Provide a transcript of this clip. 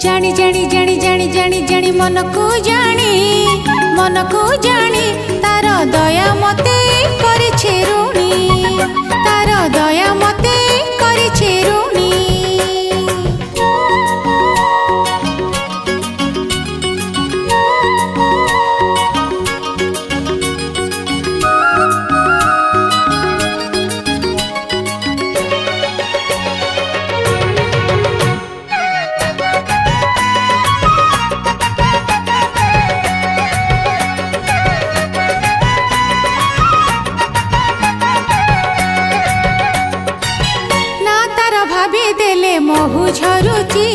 जानी जानी जानी जानी जानी जानी मन को जानी तार दया मते करे ऋणी तार दया मते करे ऋणी।